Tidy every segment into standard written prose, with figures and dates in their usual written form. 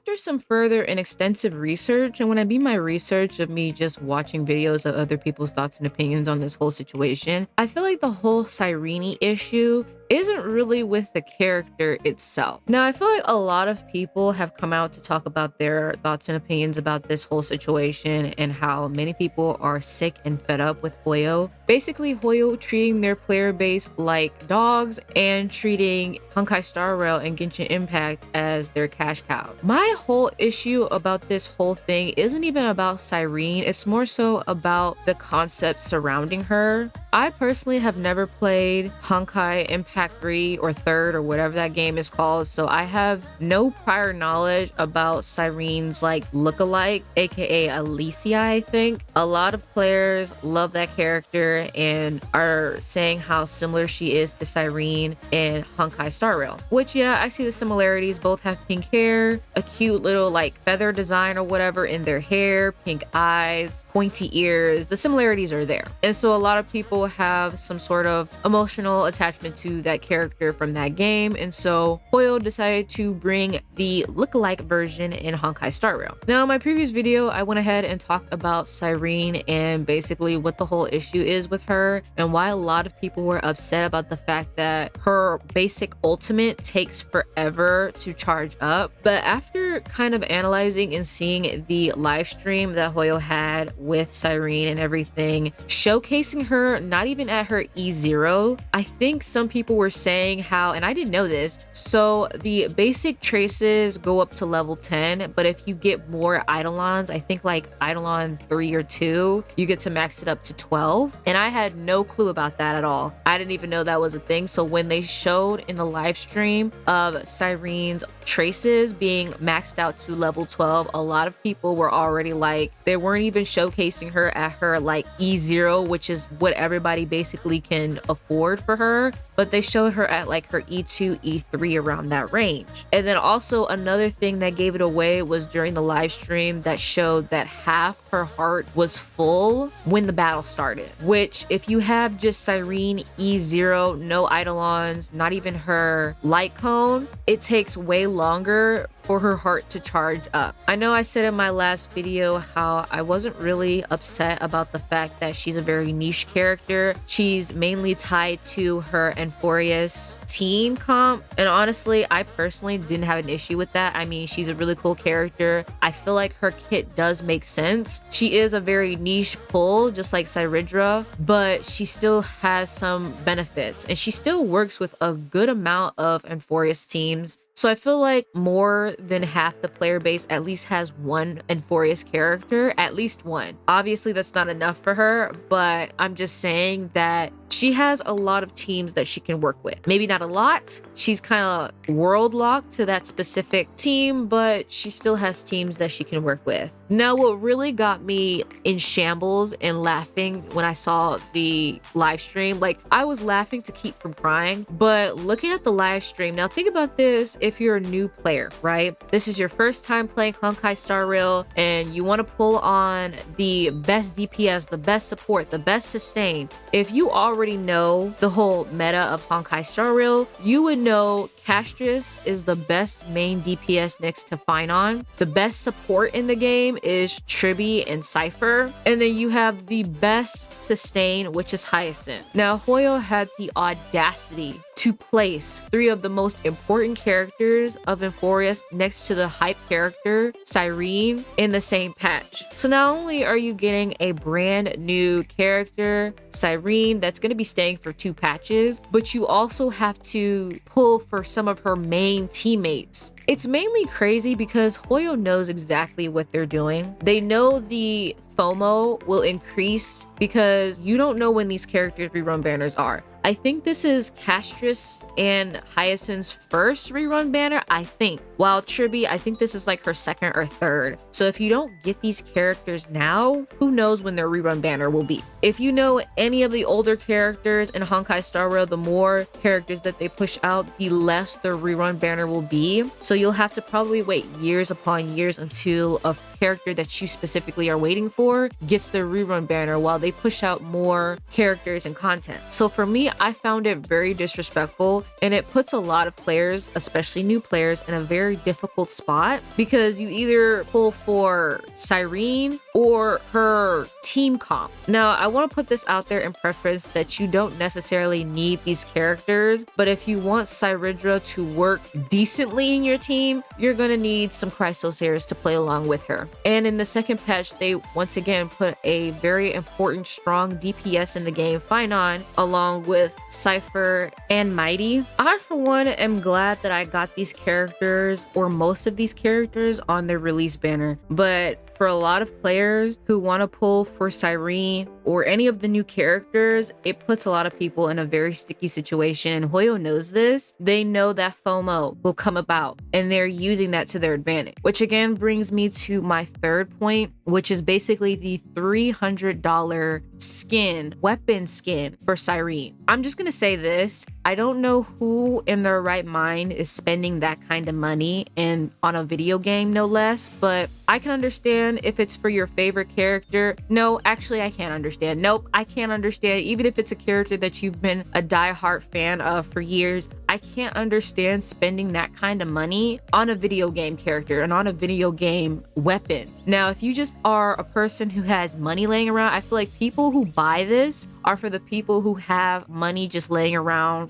after some further and extensive research, and when I mean my research of me just watching videos of other people's thoughts and opinions on this whole situation, I feel like the whole Sirene issue isn't really with the character itself. Now, I feel like a lot of people have come out to talk about their thoughts and opinions about this whole situation and how many people are sick and fed up with Hoyo. Basically, Hoyo treating their player base like dogs and treating Honkai Star Rail and Genshin Impact as their cash cow. My whole issue about this whole thing isn't even about Sirene, it's more so about the concept surrounding her. I personally have never played Honkai Impact 3 or 3rd or whatever that game is called, so I have no prior knowledge about Sirene's like lookalike, aka Alicia, I think. A lot of players love that character and are saying how similar she is to Sirene in Honkai Star Rail, which yeah, I see the similarities. Both have pink hair, a cute little like feather design or whatever in their hair, pink eyes, pointy ears. The similarities are there. And so a lot of people have some sort of emotional attachment to that character from that game, and so Hoyo decided to bring the lookalike version in Honkai Star Rail. Now, in my previous video, I went ahead and talked about Sirene and basically what the whole issue is with her and why a lot of people were upset about the fact that her basic ultimate takes forever to charge up. But after kind of analyzing and seeing the live stream that Hoyo had with Sirene and everything, showcasing her not even at her E0, I think some people were saying how, and I didn't know this, so the basic traces go up to level 10, but if you get more Eidolons, I think like Eidolon 3 or 2, you get to max it up to 12. And I had no clue about that at all. I didn't even know that was a thing. So when they showed in the live stream of Sirene's traces being maxed out to level 12, a lot of people were already like, they weren't even showcasing her at her like E0, which is what everybody basically can afford for her, but they showed her at like her E2, E3 around that range. And then also another thing that gave it away was during the live stream that showed that half her heart was full when the battle started, which if you have just Sirene E0, no Eidolons, not even her light cone, it takes way longer for her heart to charge up. I know I said in my last video how I wasn't really upset about the fact that she's a very niche character. She's mainly tied to her Enforius team comp, and honestly, I personally didn't have an issue with that. I mean, she's a really cool character. I feel like her kit does make sense. She is a very niche pull, just like Cyridra, but she still has some benefits, and she still works with a good amount of Enforius teams. So I feel like more than half the player base at least has one Enforius character, at least one. Obviously, that's not enough for her, but I'm just saying that she has a lot of teams that she can work with. Maybe not a lot. She's kind of world locked to that specific team, but she still has teams that she can work with. Now, what really got me in shambles and laughing when I saw the live stream, like I was laughing to keep from crying, but looking at the live stream, now think about this if you're a new player, right? This is your first time playing Honkai Star Rail and you want to pull on the best DPS, the best support, the best sustain. If you already know the whole meta of Honkai Star Rail, you would know Castrus is the best main DPS next to Finon. The best support in the game is Tribi and Cypher. And then you have the best sustain, which is Hyacinth. Now, Hoyo had the audacity to place 3 of the most important characters of Enforius next to the hype character, Sirene, in the same patch. So not only are you getting a brand new character, Sirene, that's going to be staying for 2 patches, but you also have to pull for some of her main teammates. It's mainly crazy because Hoyo knows exactly what they're doing. They know the FOMO will increase because you don't know when these characters' rerun banners are. I think this is Castrus and Hyacinth's first rerun banner, I think. While Tribi, I think this is like her 2nd or 3rd. So if you don't get these characters now, who knows when their rerun banner will be. If you know any of the older characters in Honkai Star Rail, the more characters that they push out, the less their rerun banner will be. So you'll have to probably wait years upon years until a character that you specifically are waiting for gets their rerun banner while they push out more characters and content. So for me, I found it very disrespectful, and it puts a lot of players, especially new players, in a very difficult spot because you either pull for Sirene or her team comp. Now, I want to put this out there in preference that you don't necessarily need these characters, but if you want Syridra to work decently in your team, you're going to need some Chrysosairs to play along with her. And in the second patch, they once again put a very important, strong DPS in the game, Finon, along with Cypher and Mighty. I, for one, am glad that I got these characters, or most of these characters, on their release banner. But for a lot of players who want to pull for Sirene or any of the new characters, it puts a lot of people in a very sticky situation. Hoyo knows this. They know that FOMO will come about, and they're using that to their advantage, which again brings me to my third point, which is basically the $300 skin, weapon skin for Sirene. I'm just gonna say this. I don't know who in their right mind is spending that kind of money and on a video game, no less, but I can understand if it's for your favorite character. No, actually, I can't understand. Nope, I can't understand. Even if it's a character that you've been a diehard fan of for years, I can't understand spending that kind of money on a video game character and on a video game weapon. Now, if you just are a person who has money laying around, I feel like people who buy this are for the people who have money just laying around.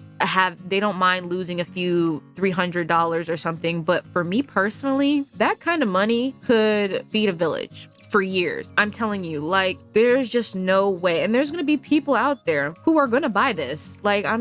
They don't mind losing a few $300 or something. But for me personally, that kind of money could feed a village for years. I'm telling you, like, there's just no way. And there's gonna be people out there who are gonna buy this. Like, I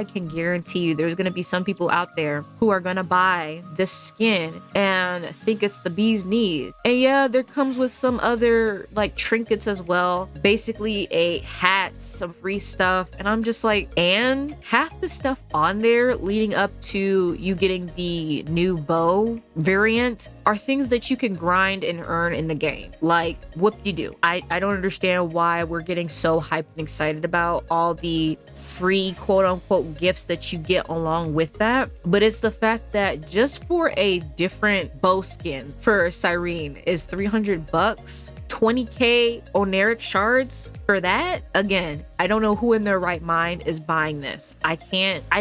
can guarantee you there's gonna be some people out there who are gonna buy this skin and think it's the bee's knees. And yeah, there comes with some other like trinkets as well. Basically a hat, some free stuff. And I'm just like, and half the stuff on there leading up to you getting the new bow variant are things that you can grind and earn in the game. Like, whoop-de-doo. I don't understand why we're getting so hyped and excited about all the free quote-unquote gifts that you get along with that. But it's the fact that just for a different bow skin for Sirene is $300, 20k Oneric shards for that. Again, I don't know who in their right mind is buying this. I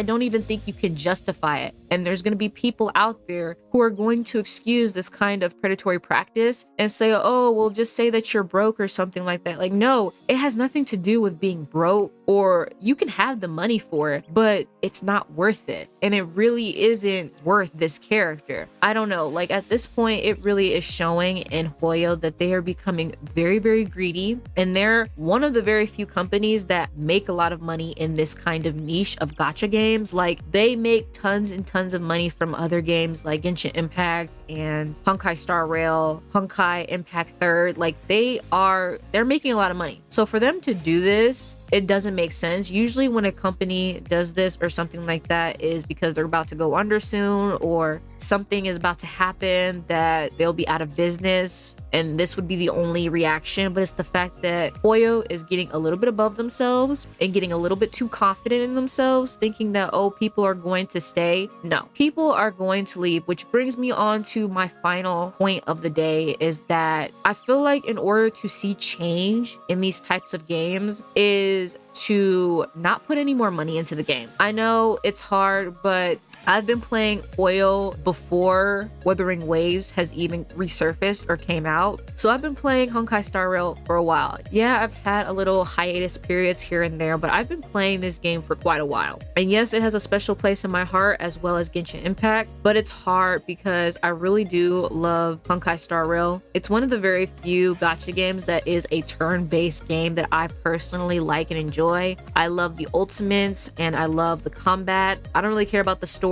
don't even think you can justify it. And there's going to be people out there who are going to excuse this kind of predatory practice and say, oh, well, just say that you're broke or something like that. Like, no, it has nothing to do with being broke, or you can have the money for it, but it's not worth it. And it really isn't worth this character. I don't know. Like, at this point, it really is showing in Hoyo that they are becoming very, very greedy. And they're one of the very few companies that make a lot of money in this kind of niche of gacha games. Like, they make tons and tons of money from other games like Genshin Impact and Honkai Star Rail, Honkai Impact Third. Like, they're making a lot of money. So for them to do this, it doesn't make sense. Usually when a company does this or something like that is because they're about to go under soon, or something is about to happen that they'll be out of business, and this would be the only reaction. But it's the fact that Hoyo is getting a little bit above themselves and getting a little bit too confident in themselves, thinking that, oh, people are going to stay. No, people are going to leave, which brings me on to my final point of the day, is that I feel like in order to see change in these types of games is to not put any more money into the game. I know it's hard, but I've been playing Hoyo before Wuthering Waves has even resurfaced or came out. So I've been playing Honkai Star Rail for a while. Yeah, I've had a little hiatus periods here and there, but I've been playing this game for quite a while. And yes, it has a special place in my heart, as well as Genshin Impact, but it's hard because I really do love Honkai Star Rail. It's one of the very few gacha games that is a turn-based game that I personally like and enjoy. I love the ultimates and I love the combat. I don't really care about the story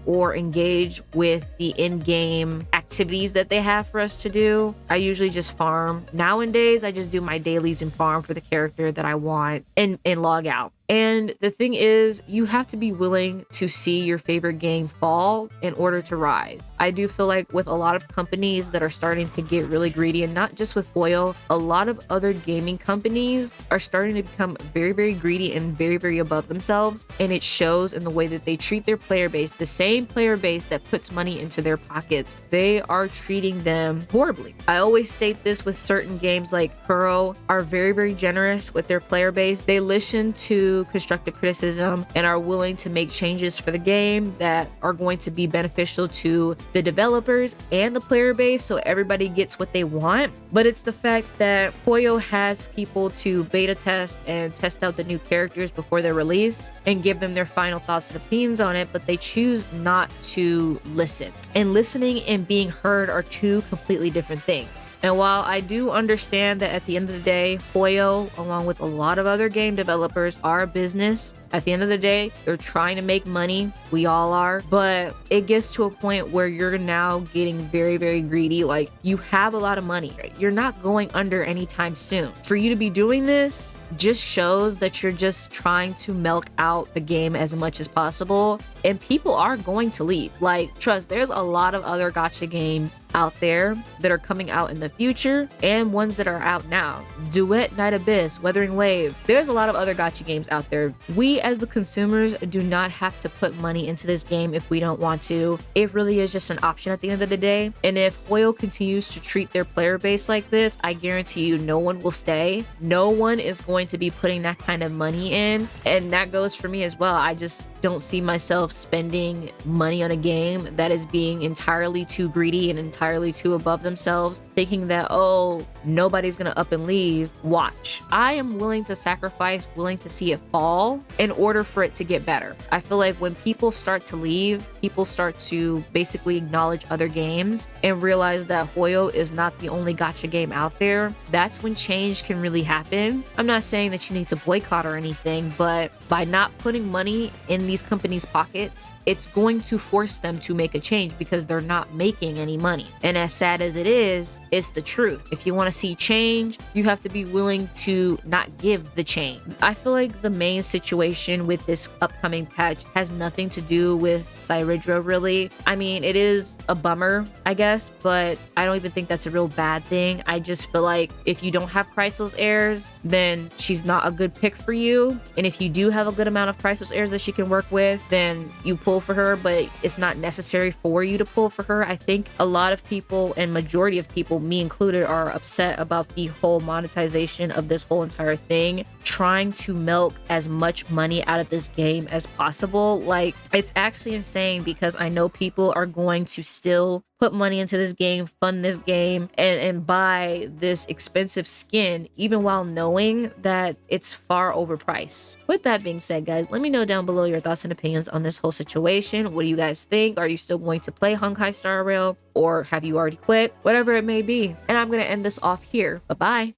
or engage with the in-game activities that they have for us to do. I usually just farm. Nowadays, I just do my dailies and farm for the character that I want and log out. And the thing is, you have to be willing to see your favorite game fall in order to rise. I do feel like with a lot of companies that are starting to get really greedy, and not just with Hoyo, a lot of other gaming companies are starting to become very, very greedy and very, very above themselves. And it shows in the way that they treat their player base, the same player base that puts money into their pockets. They are treating them horribly. I always state this with certain games like Kuro are very, very generous with their player base. They listen to to constructive criticism and are willing to make changes for the game that are going to be beneficial to the developers and the player base, so everybody gets what they want. But it's the fact that Hoyo has people to beta test and test out the new characters before they're released and give them their final thoughts and opinions on it, but they choose not to listen. And listening and being heard are two completely different things. And while I do understand that at the end of the day, Hoyo, along with a lot of other game developers, are a business, at the end of the day, they're trying to make money. We all are. But it gets to a point where you're now getting very, very greedy. Like, you have a lot of money. You're not going under anytime soon. For you to be doing this just shows that you're just trying to milk out the game as much as possible. And people are going to leave. Like, trust, there's a lot of other gacha games out there that are coming out in the future and ones that are out now. Duet, Night Abyss, Weathering Waves. There's a lot of other gacha games out there. We as the consumers do not have to put money into this game if we don't want to. It really is just an option at the end of the day. And if Hoyo continues to treat their player base like this, I guarantee you no one will stay. No one is going to be putting that kind of money in. And that goes for me as well. I just don't see myself spending money on a game that is being entirely too greedy and entirely too above themselves, thinking that, oh, nobody's gonna up and leave. Watch. I am willing to sacrifice, willing to see it fall in order for it to get better. I feel like when people start to leave, people start to basically acknowledge other games and realize that Hoyo is not the only gacha game out there. That's when change can really happen. I'm not saying that you need to boycott or anything, but by not putting money in these companies' pockets, it's going to force them to make a change because they're not making any money. And as sad as it is, it's the truth. If you want to see change, you have to be willing to not give the change. I feel like the main situation with this upcoming patch has nothing to do with Sirene, really. I mean, it is a bummer, I guess, but I don't even think that's a real bad thing. I just feel like if you don't have Chrysos heirs, then she's not a good pick for you. And if you do have a good amount of Chrysos heirs that she can work with, then you pull for her, but it's not necessary for you to pull for her. I think a lot of people, and majority of people, me included, are upset about the whole monetization of this whole entire thing, trying to milk as much money out of this game as possible. Like, it's actually insane because I know people are going to still put money into this game, fund this game, and buy this expensive skin, even while knowing that it's far overpriced. With that being said, guys, let me know down below your thoughts and opinions on this whole situation. What do you guys think? Are you still going to play Honkai Star Rail, or have you already quit? Whatever it may be. And I'm going to end this off here. Bye-bye.